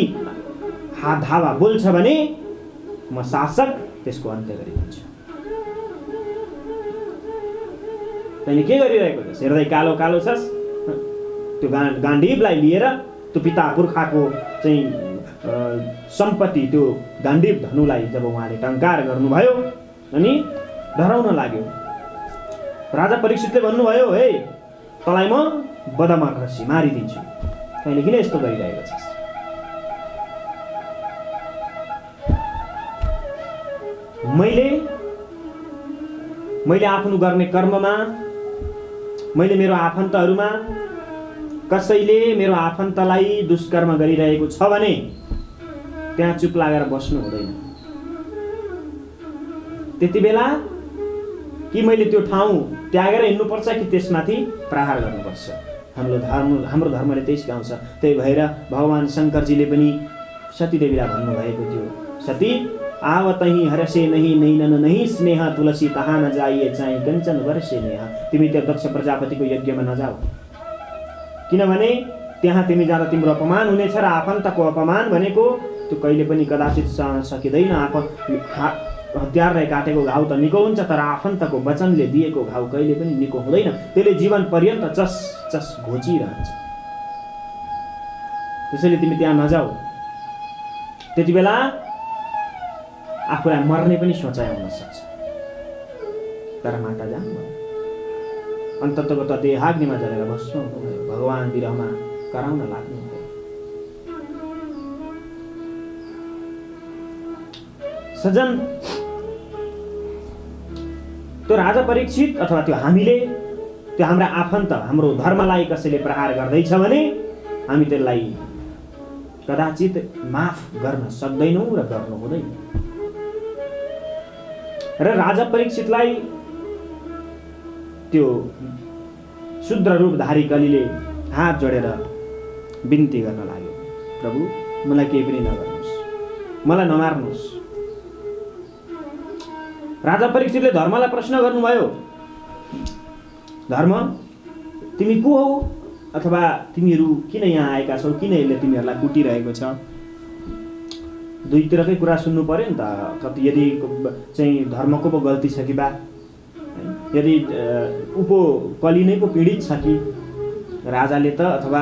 हात धावा बोल्छ भने म शासक त्यसको अन्त्य गरिदिन्छु। तैँले के गरिरहेको छस्? हेर्दै कालो कालो छस्? त्यो गाण्डीवलाई लिएर, त्यो पिता पुर्खाको चाहिँ सम्पत्ति, त्यो गाण्डीव धनुलाई जब उहाँले टङ्कार गर्नुभयो अनि डराउन लाग्यो, राजा परीक्षितले भन्नुभयो, हे तँलाई म बदमार्हसी मारिदिन्छु, तैँले किन यस्तो गरिरहेको छस्? मैले आफ्नो गर्ने कर्ममा, मैले मेरो आफन्तहरूमा कसैले मेरो आफन्तलाई दुष्कर्म गरिरहेको छ भने त्यहाँ चुप लागेर बस्नु हुँदैन। त्यति बेला कि मैले त्यो ठाउँ त्यागेर हिँड्नुपर्छ कि त्यसमाथि प्रहार गर्नुपर्छ। हाम्रो धर्मले त्यही सिकाउँछ। त्यही भएर भगवान शङ्करजीले पनि सतीदेवीलाई भन्नुभएको थियो, सती आव तही हरसे नहीं नैनन नहीं स्नेह तुलसी तहाँ न जाइए चाहिँ कञ्चन वर्षे नेह। तिमी त्यो दक्ष प्रजापतिको यज्ञमा नजाऊ, किनभने त्यहाँ तिमी जाँदा तिम्रो अपमान हुनेछ र आफन्तको अपमान भनेको त्यो कहिले पनि कदाचित सहन सकिँदैन। हतियारले काटेको घाउ त निको हुन्छ, तर आफन्तको वचनले दिएको घाउ कहिले पनि निको हुँदैन। त्यसले जीवन पर्यन्त चस चस घोचिरहन्छ। त्यसैले तिमी त्यहाँ नजाऊ। त्यति बेला आफूलाई मर्ने पनि सोचाइ आउन सक्छ। तर माता जानुभयो। अन्ततको त देहाग्निमा जलेर भस्म हुनुभयो। भगवान विरहमा कराउन लाग्नुभयो। सजन, त्यो राजा परीक्षित अथवा त्यो हामीले, त्यो हाम्रा आफन्त, हाम्रो धर्मलाई कसैले प्रहार गर्दैछ भने हामी त्यसलाई कदाचित माफ गर्न सक्दैनौँ र गर्नु हुँदैन। र राजा परीक्षितलाई त्यो शुद्र रूपधारी कलीले हात जोडेर बिन्ती गर्न लाग्यो, प्रभु मलाई केही पनि नगर्नुहोस्, मलाई नमार्नुहोस्। राजा परीक्षितले धर्मलाई प्रश्न गर्नुभयो, धर्म तिमी को हौ, अथवा तिमीहरू किन यहाँ आएका छौ, किन यसले तिमीहरूलाई कुटिरहेको छ? दुईतिरकै कुरा सुन्नु पर्यो नि त। कति यदि चाहिँ धर्मको पो गल्ती छ कि बा, यदि उपो कली नै पो पीडित छ कि राजाले त, अथवा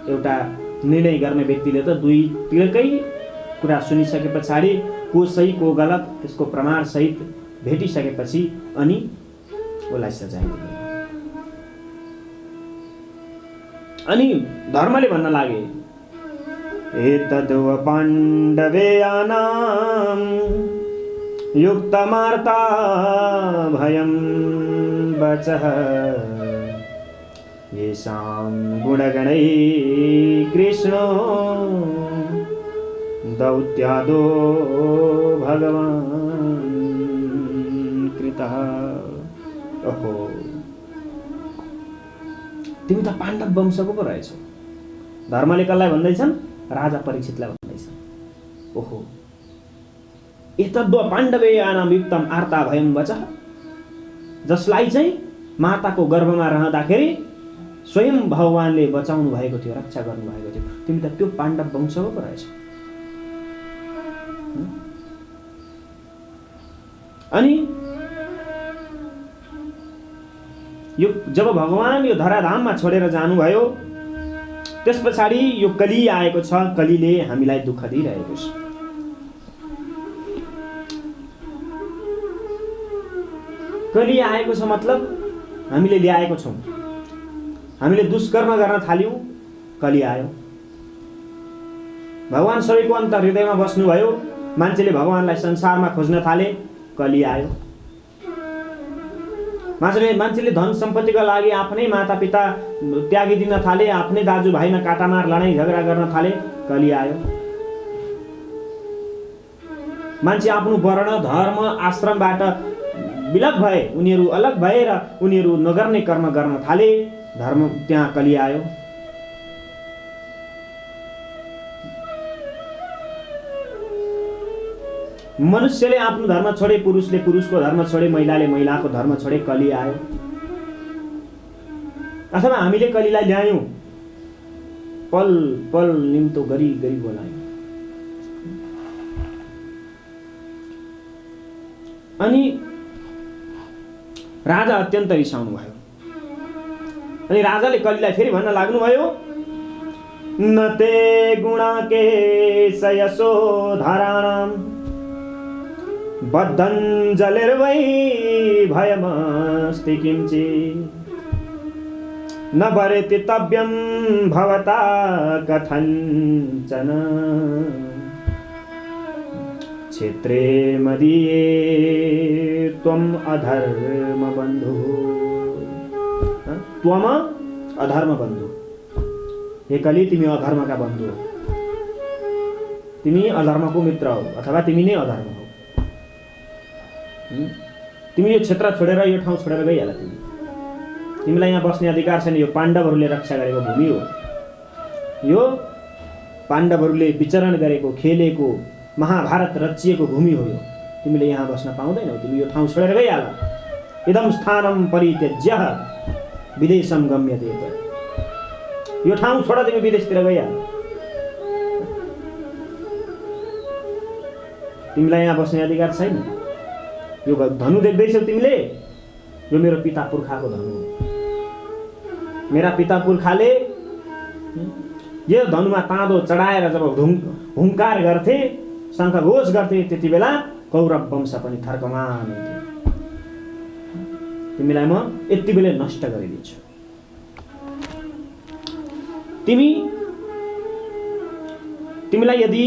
एउटा निर्णय गर्ने व्यक्तिले त दुईतिरकै कुरा सुनिसके पछाडि को सही को गलत त्यसको प्रमाण सहित भेटिसकेपछि अनि उसलाई सजाय दिने। अनि धर्मले भन्न लागे, एतद् पाण्डवेयानां युक्तमार्ता भयं वचः येषां गुणगणै कृष्णो दौत्यादो भगवान् कृतः। ओहो, तिमी त पाण्डव वंशको पो रहेछौ। धर्मले कसलाई भन्दैछन्? राजा परीक्षितलाई भन्दैछन्। ओहो, एतद् पाण्डवेयानां युक्तम् आर्ता भयं वचः, जसलाई चाहिँ माताको गर्भमा रहँदाखेरि स्वयं भगवानले बचाउनु भएको थियो, रक्षा गर्नु भएको थियो। तिमी त त्यो पाण्डव वंशको पो रहेछौ। अनि यो जब भगवान यो धराधाममा छोडेर जानुभयो, त्यस पछाडि यो कली आएको छ। कलीले हामीलाई दुःख दिइरहेको छ। कली आएको छ मतलब हामीले ल्याएको छौँ। हामीले दुष्कर्म गर्न थाल्यौँ, कली आयो। भगवान सबैको अन्त हृदयमा बस्नुभयो, मान्छेले भगवानलाई संसारमा खोज्न थाले, कली आयो। मान्छेले धन सम्पत्तिका लागि आफ्नै मातापिता त्यागिदिन थाले, आफ्नै दाजुभाइमा काटामार लडाइँ झगडा गर्न थाले, कली आयो। मान्छे आफ्नो वर्ण धर्म आश्रमबाट विलग भए, उनीहरू अलग भएर उनीहरू नगर्ने कर्म गर्न थाले, धर्म त्यहाँ कली आयो। मनुष्यले आफ्नो धर्म छोडे, पुरुषले पुरुषको धर्म छोडे, महिलाले महिलाको धर्म छोडे, कली आयो। अथवा हामीले कलीलाई ल्यायौँ, पल पल निम्तो गरी गरी बोलायौँ। अनि राजा अत्यन्त रिसाउनु भयो। अनि राजाले कलीलाई फेरि भन्न लाग्नुभयो, न ते गुणा के सयसो धाराणाम बद्धं जलिर्वै भयमस्ति किंचित् न परित्यक्तव्यं भवता कथञ्चन क्षेत्रे मदीये त्वम् अधर्म बन्धु। त्वम अधर्म बन्धु। हे कली, तिमी अधर्मका बन्धु हो। तिमी अधर्मको मित्र हो, अथवा तिमी नै अधर्म हो। तिमी यो क्षेत्र छोडेर, यो ठाउँ छोडेर गइहाल। तिमीलाई यहाँ बस्ने अधिकार छैन। यो पाण्डवहरूले रक्षा गरेको भूमि हो। यो पाण्डवहरूले विचरण गरेको, खेलेको, महाभारत रचिएको भूमि हो। यो तिमीले यहाँ बस्न पाउँदैनौ। तिमी यो ठाउँ छोडेर गइहाल। इदं स्थानं परित्यज्य विदेशं गम्यते। यो ठाउँ छोड, तिमी विदेशतिर गइहाल। तिमीलाई यहाँ बस्ने अधिकार छैन। यो धनु देख्दैछौ तिमीले, यो मेरो पिता पुर्खाको धनु हो। मेरा पिता पुर्खाले यो धनुमा ताँदो चढाएर जब हुङ्कार गर्थे, शङ्खघोष गर्थे, त्यति बेला कौरव वंश पनि थर्कमान हुन्थ्यो। तिमीलाई म यति बेला नष्ट गरिदिन्छु। तिमीलाई यदि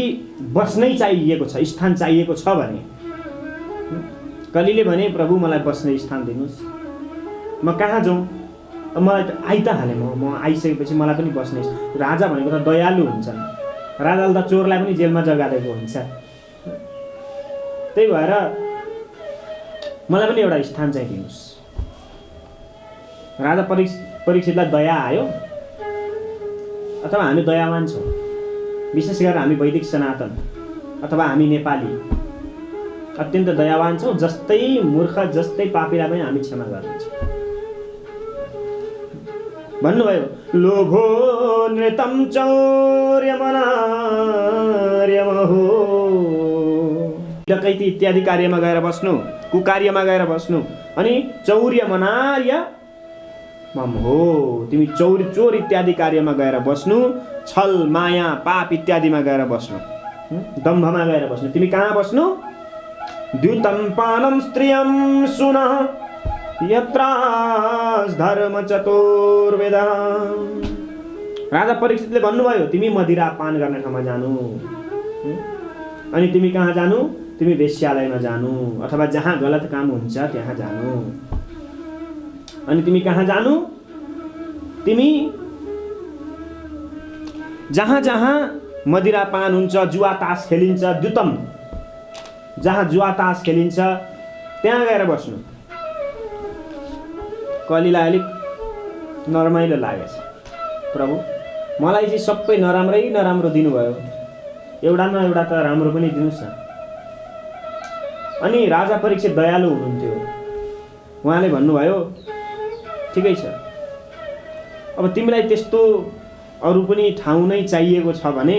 बस्नै चाहिएको छ, स्थान चाहिएको छ भने, कलीले भने प्रभु मलाई बस्ने स्थान दिनुहोस्, म कहाँ जाउँ? मलाई त आइ त हालेँ, म आइसकेपछि मलाई पनि बस्ने। राजा भनेको त दयालु हुन्छन्, राजाले त चोरलाई पनि जेलमा जगाएको हुन्छ। त्यही भएर मलाई पनि एउटा स्थान चाहिँ दिनुहोस्। राजा परीक्षितलाई दया आयो, अथवा हामी दयावान छौँ, विशेष गरेर हामी वैदिक सनातन अथवा हामी नेपाली अत्यन्त दयावान छौँ। जस्तै मूर्ख जस्तै पापीलाई पनि हामी क्षमा गर्छौँ। भन्नुभयो लोभो नृतम चौर्यमनार्यमहो, डकैती इत्यादि कार्यमा गएर बस्नु, कुकार्यमा गएर बस्नु, अनि चौर्यमनार्य मम हो, तिमी चोर इत्यादि कार्यमा गएर बस्नु, छल माया पाप इत्यादिमा गएर बस्नु, दम्भमा गएर बस्नु। तिमी कहाँ बस्नु? द्युतं पानं स्त्रियं सुन यत्रास धर्म चतुर्वेद। राजा परीक्षितले भन्नुभयो तिमी मदिरा पान गर्ने ठाउँमा जानु, अनि तिमी कहाँ जानु? तिमी वेश्यालयमा जानु, अथवा जहाँ गलत काम हुन्छ त्यहाँ जानु। अनि तिमी कहाँ जानु? तिमी जहाँ जहाँ मदिरा पान हुन्छ, जुवा तास खेलिन्छ, द्युतम जहाँ जुवा तास खेलिन्छ त्यहाँ गएर बस्नु। कलीलाई अलिक नरमाइलो लागेछ, प्रभु मलाई चाहिँ सबै नराम्रो दिनुभयो, एउटा न एउटा त राम्रो पनि दिनुहोस् न। अनि राजा परीक्षित दयालु हुनुहुन्थ्यो, उहाँले भन्नुभयो ठिकै छ, अब तिमीलाई त्यस्तो अरू पनि ठाउँ नै चाहिएको छ भने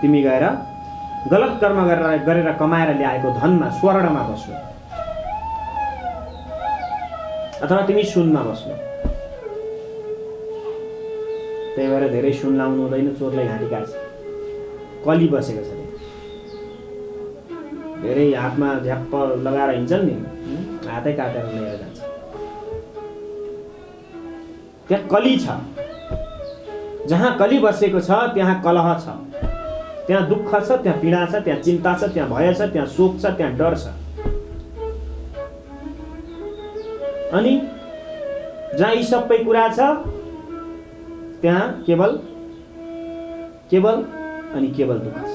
तिमी गएर गलत कर्म गरेर कमाएर ल्याएको धनमा स्वर्णमा बस्नु, अथवा तिमी सुनमा बस्नु। त्यही भएर धेरै सुन लाउनु हुँदैन, चोरले घाँटी काट्छ। कली बसेको छ, धेरै हातमा झ्याप्प लगाएर हिँड्छन् नि, हातै काटेर लिएर जान्छ। त्यहाँ कली छ, जहाँ कली बसेको छ त्यहाँ कलह छ, त्यहाँ दुःख छ, त्यहाँ पीडा छ, त्यहाँ चिन्ता छ, त्यहाँ भय छ, त्यहाँ शोक छ, त्यहाँ डर छ। अनि जहाँ यी सबै कुरा छ त्यहाँ केवल अनि केवल दुःख छ।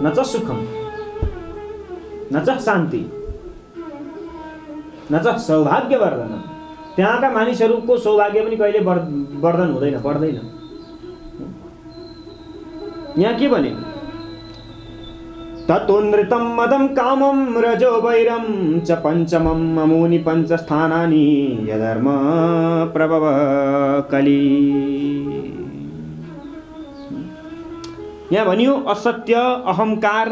न च सुखम न च शान्ति न च सौभाग्यवर्धन। त्यहाँका मानिसहरूको सौभाग्य पनि कहिले वर्धन हुँदैन, बढ्दैन। यहाँ के भने ततो नृतं मदं कामं रजो वैरं च पञ्चमं अमूनि पञ्चस्थानानि यधर्म प्रभव कली। यहाँ भनियो असत्य, अहंकार,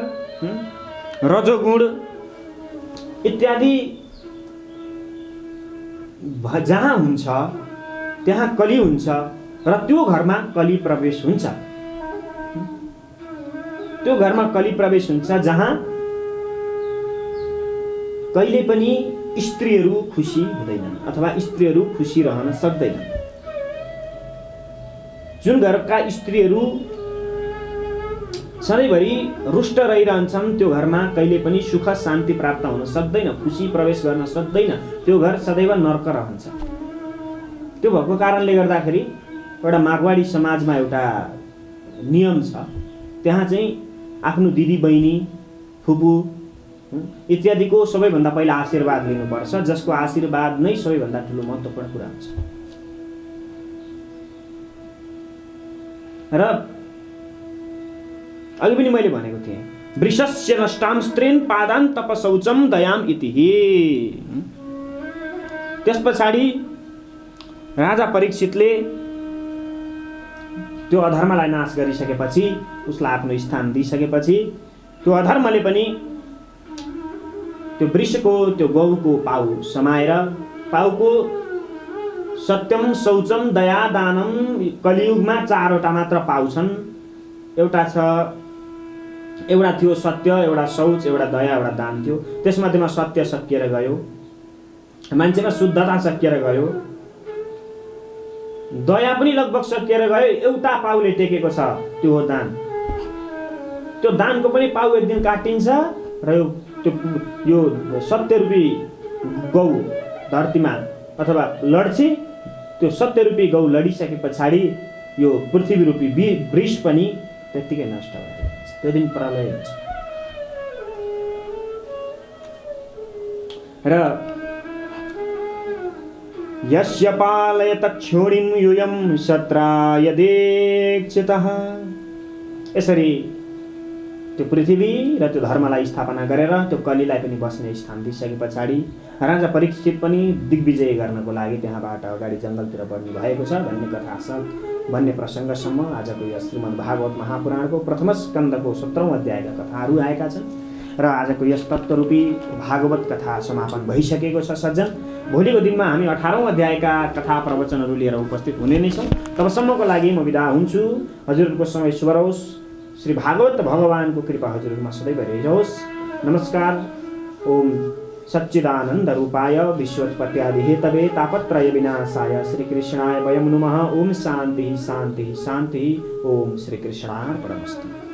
रजोगुण इत्यादि जहाँ हुन्छ त्यहाँ कली हुन्छ, र त्यो घरमा कली प्रवेश हुन्छ। त्यो घरमा कली प्रवेश हुन्छ जहाँ कहिले पनि स्त्रीहरू खुसी हुँदैनन् अथवा स्त्रीहरू खुसी रहन सक्दैनन्। जुन घरका स्त्रीहरू सधैँभरि रुष्ट रहिरहन्छन् त्यो घरमा कहिले पनि सुख शान्ति प्राप्त हुन सक्दैन, खुसी प्रवेश गर्न सक्दैन। त्यो घर सदैव नर्क रहन्छ। त्यो भएको कारणले गर्दाखेरि एउटा मारवाडी समाजमा एउटा नियम छ, त्यहाँ चाहिँ आफ्नो दिदी बहिनी फुपू इत्यादिको सबैभन्दा पहिला आशीर्वाद लिनुपर्छ, जसको आशीर्वाद नै सबैभन्दा ठुलो महत्त्वपूर्ण कुरा हुन्छ। र अघि पनि मैले भनेको थिएँ वृषस्य नष्टाम स्त्रीन पादान तपशौचम दयाम इति। त्यस पछाडि राजा परीक्षितले त्यो अधर्मलाई नाश गरिसकेपछि, उसलाई आफ्नो स्थान दिइसकेपछि त्यो अधर्मले पनि त्यो वृषको, त्यो गौको पाउ समाएर, पाउको सत्यम शौचम दया दानम कलियुगमा 4वटा मात्र पाउँछन्। एउटा थियो सत्य, एउटा शौच, एउटा दया, एउटा दान थियो। त्यसमध्येमा सत्य सकिएर गयो, मान्छेमा शुद्धता सकिएर गयो, दया पनि लगभग सकिएर गयो। एउटा पाउले टेकेको छ, त्यो हो दान। त्यो दानको पनि पाउ एक दिन काटिन्छ र यो सत्य रूपी गौ धरतीमा अथवा लड्छ। त्यो सत्य रूपी गौ लडिसके पछाडि यो पृथ्वी रूपी वृष पनि त्यत्तिकै नष्ट भएर जान्छ। त्यो दिन प्रलय हुन्छ। र यस्य पालयत क्षोणिं यूयं शत्राय दीक्षितः, यसरी त्यो पृथ्वी र त्यो धर्मलाई स्थापना गरेर त्यो कलीलाई पनि बस्ने स्थान दिइसके पछाडि राजा परीक्षित पनि दिग्विजय गर्नको लागि त्यहाँबाट अगाडि जङ्गलतिर बढ्नु भएको छ भन्ने कथा छ। भन्ने प्रसङ्गसम्म आजको यस श्रीमद् भागवत महापुराणको प्रथम स्कन्धको 17औं अध्यायका कथाहरू आएका छन् र आजको यस तत्त्वरूपी भागवत कथा समापन भइसकेको छ। सज्जन, भोलिको दिनमा हामी 18औं अध्यायका कथा प्रवचनहरू लिएर उपस्थित हुने नै छौँ। तबसम्मको लागि म बिदा हुन्छु। हजुरहरूको समय शुभ रहोस्। श्री भागवत भगवानको कृपा हजुरहरूमा सदैव रहिरहोस्। नमस्कार। ओम सच्चिदानन्द रूपाय विश्वोत्पत्त्यादि हेतवे तापत्रय विनाशाय श्रीकृष्णाय वयं नुमः। ओम शान्ति शान्ति शान्ति। ओम श्रीकृष्णार्पणमस्तु।